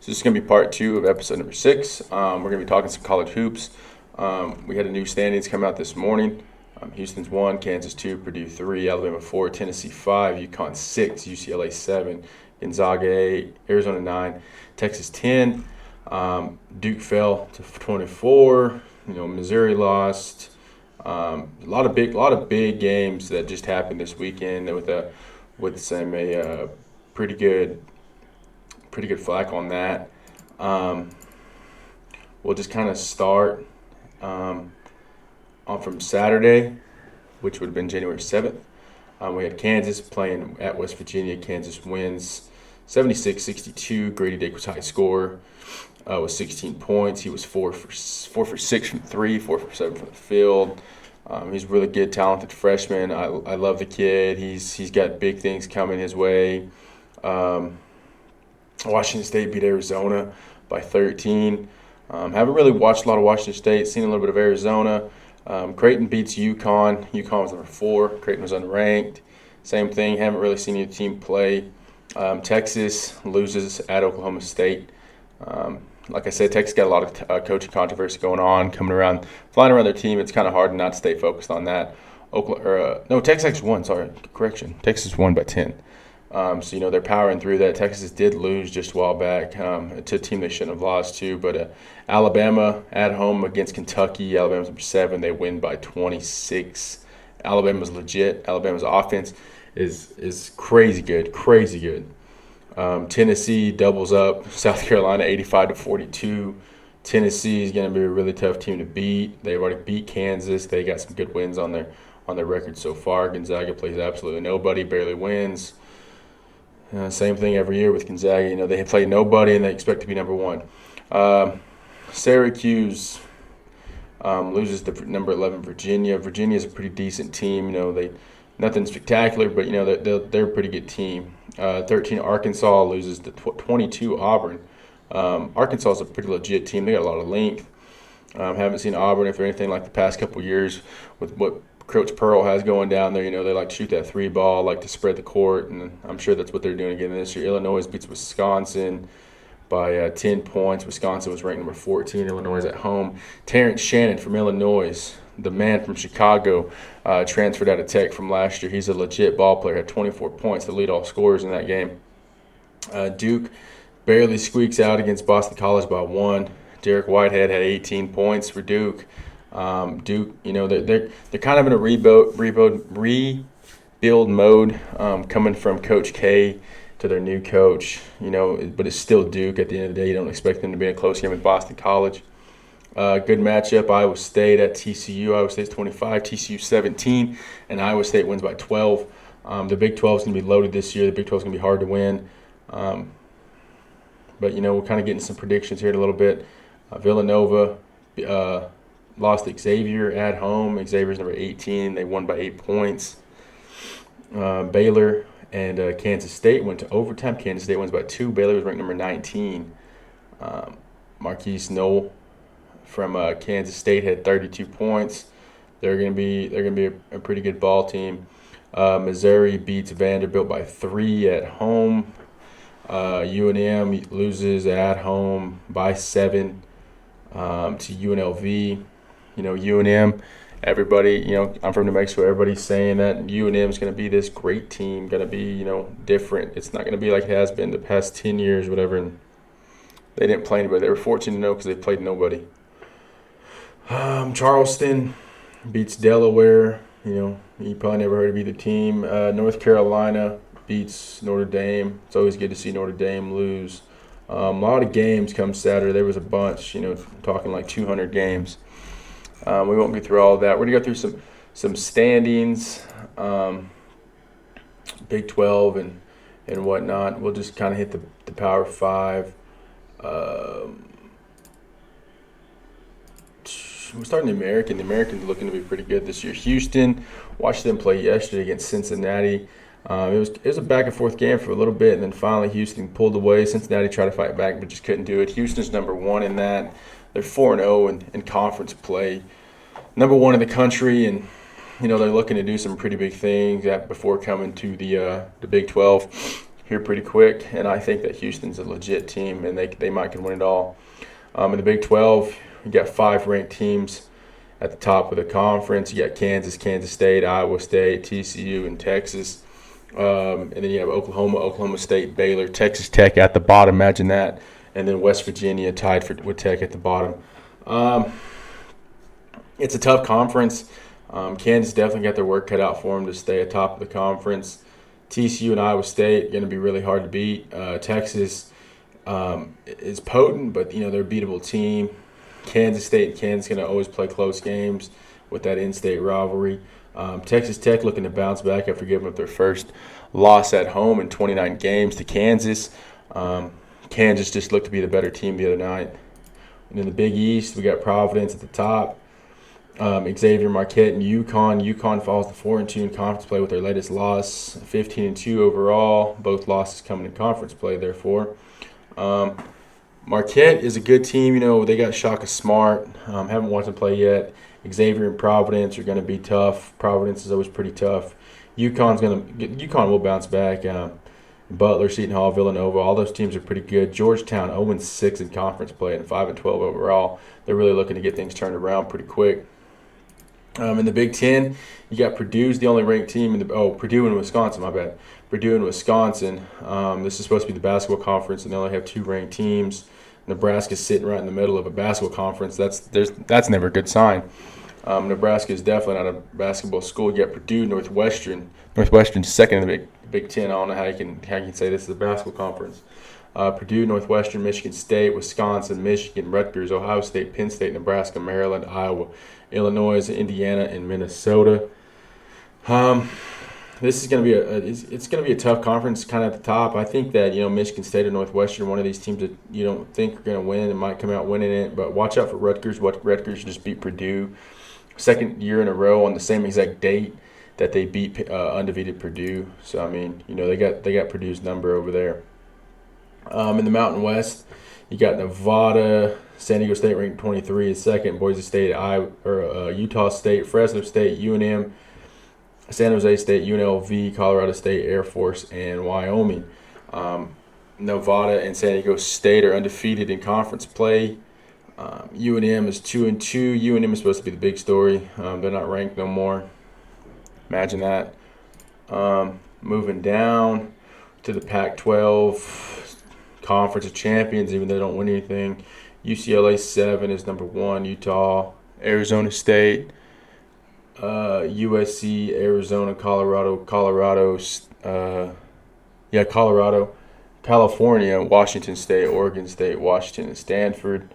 So this is going to be part 2 of episode number 6. We're going to be talking some college hoops. We had a new standings come out this morning. Houston's 1, Kansas 2, Purdue 3, Alabama 4, Tennessee 5, UConn 6, UCLA 7, Gonzaga 8, Arizona 9, Texas 10. Duke fell to 24. Missouri lost. A lot of big games that just happened this weekend with some pretty good flack on that. We'll just kind of start on from Saturday, which would have been January 7th. We had Kansas playing at West Virginia. Kansas wins 76-62. Grady Dick was high scorer with 16 points. He was 4 for 6 from 3, 4 for 7 from the field. He's a really good, talented freshman. I love the kid. He's got big things coming his way. Washington State beat Arizona by 13. Haven't really watched a lot of Washington State, seen a little bit of Arizona. Creighton beats UConn. UConn was number 4. Creighton was unranked. Same thing, haven't really seen either team play. Texas loses at Oklahoma State. Like I said, Texas got a lot of coaching controversy going on, flying around their team. It's kind of hard not to stay focused on that. Texas actually won. Sorry, correction. Texas won by 10. So, they're powering through that. Texas did lose just a while back to a team they shouldn't have lost to. But Alabama at home against Kentucky. Alabama's number 7. They win by 26. Alabama's legit. Alabama's offense is crazy good. Tennessee doubles up. South Carolina 85-42. Tennessee is going to be a really tough team to beat. They've already beat Kansas. They got some good wins on their record so far. Gonzaga plays absolutely nobody, barely wins. Same thing every year with Gonzaga. They play nobody and they expect to be number 1. Syracuse loses to number 11 Virginia. Virginia's a pretty decent team. Nothing spectacular, but they're a pretty good team. 13 Arkansas loses to 22 Auburn. Arkansas is a pretty legit team. They got a lot of length. Haven't seen Auburn, if they're anything like the past couple years, with what Coach Pearl has going down there. They like to shoot that 3 ball, like to spread the court, and I'm sure that's what they're doing again this year. Illinois beats Wisconsin by 10 points. Wisconsin was ranked number 14. Illinois is at home. Terrence Shannon from Illinois, the man from Chicago, transferred out of Tech from last year. He's a legit ball player, had 24 points, the lead all scorers in that game. Duke barely squeaks out against Boston College by 1. Derek Whitehead had 18 points for Duke. Duke, they're kind of in a rebuild mode, coming from Coach K to their new coach. But it's still Duke. At the end of the day, you don't expect them to be in a close game with Boston College. Good matchup. Iowa State at TCU. Iowa State's 25, TCU 17, and Iowa State wins by 12. The Big 12 is going to be loaded this year. The Big 12 is going to be hard to win. But we're kind of getting some predictions here in a little bit. Villanova lost to Xavier at home. Xavier's number 18. They won by 8 points. Baylor and Kansas State went to overtime. Kansas State wins by 2. Baylor was ranked number 19. Marquise Knoll from Kansas State had 32 points. They're going to be a pretty good ball team. Missouri beats Vanderbilt by 3 at home. UNM loses at home by 7 to UNLV. UNM, everybody, I'm from New Mexico. Everybody's saying that UNM is going to be this great team, going to be, different. It's not going to be like it has been the past 10 years, whatever. And they didn't play anybody. They were fortunate to know because they played nobody. Charleston beats Delaware. You probably never heard of either team. North Carolina beats Notre Dame. It's always good to see Notre Dame lose. A lot of games come Saturday. There was a bunch, talking like 200 games. We won't go through all of that. We're going to go through some standings, Big 12 and whatnot. We'll just kind of hit the Power 5. We're starting the American. The American's looking to be pretty good this year. Houston, watched them play yesterday against Cincinnati. It was a back and forth game for a little bit, and then finally Houston pulled away. Cincinnati tried to fight back, but just couldn't do it. Houston's number 1 in that. They're 4-0 in conference play. Number 1 in the country, and they're looking to do some pretty big things before coming to the Big 12 here pretty quick, and I think that Houston's a legit team, and they might can win it all. In the Big 12, you got 5 ranked teams at the top of the conference. You got Kansas, Kansas State, Iowa State, TCU, and Texas. And then you have Oklahoma, Oklahoma State, Baylor, Texas Tech at the bottom. Imagine that. And then West Virginia tied with Tech at the bottom. It's a tough conference. Kansas definitely got their work cut out for them to stay atop of the conference. TCU and Iowa State going to be really hard to beat. Texas is potent, but they're a beatable team. Kansas State and Kansas going to always play close games with that in-state rivalry. Texas Tech looking to bounce back after giving up their first loss at home in 29 games to Kansas. Kansas just looked to be the better team the other night. And in the Big East, we got Providence at the top. Xavier, Marquette, and UConn. UConn falls to 4-2 in conference play with their latest loss, 15-2 overall. Both losses coming in conference play, therefore. Marquette is a good team. They got Shaka Smart. Haven't watched them play yet. Xavier and Providence are going to be tough. Providence is always pretty tough. UConn will bounce back. Butler, Seton Hall, Villanova, all those teams are pretty good. Georgetown 0-6 in conference play and 5-12 overall. They're really looking to get things turned around pretty quick. In the Big Ten, you got Purdue's the only ranked team Purdue and Wisconsin, my bad. Purdue and Wisconsin. This is supposed to be the basketball conference, and they only have 2 ranked teams. Nebraska's sitting right in the middle of a basketball conference. That's never a good sign. Nebraska is definitely not a basketball school. You got Purdue, Northwestern. Northwestern's second in the Big Ten. I don't know how you can say this is a basketball conference. Purdue, Northwestern, Michigan State, Wisconsin, Michigan, Rutgers, Ohio State, Penn State, Nebraska, Maryland, Iowa, Illinois, Indiana, and Minnesota. This is going to be it's going to be a tough conference, kind of at the top. I think that Michigan State or Northwestern, one of these teams that you don't think are going to win, and might come out winning it. But watch out for Rutgers. Rutgers just beat Purdue, second year in a row on the same exact date that they beat undefeated Purdue. So they got Purdue's number over there. In the Mountain West, you got Nevada, San Diego State ranked 23 is second, Boise State, Utah State, Fresno State, UNM, San Jose State, UNLV, Colorado State, Air Force, and Wyoming. Nevada and San Diego State are undefeated in conference play. UNM is 2-2. UNM is supposed to be the big story. They're not ranked no more. Imagine that. Moving down to the Pac-12 Conference of Champions, even though they don't win anything. UCLA 7 is number 1. Utah, Arizona State, USC, Arizona, Colorado, California, Washington State, Oregon State, Washington, and Stanford.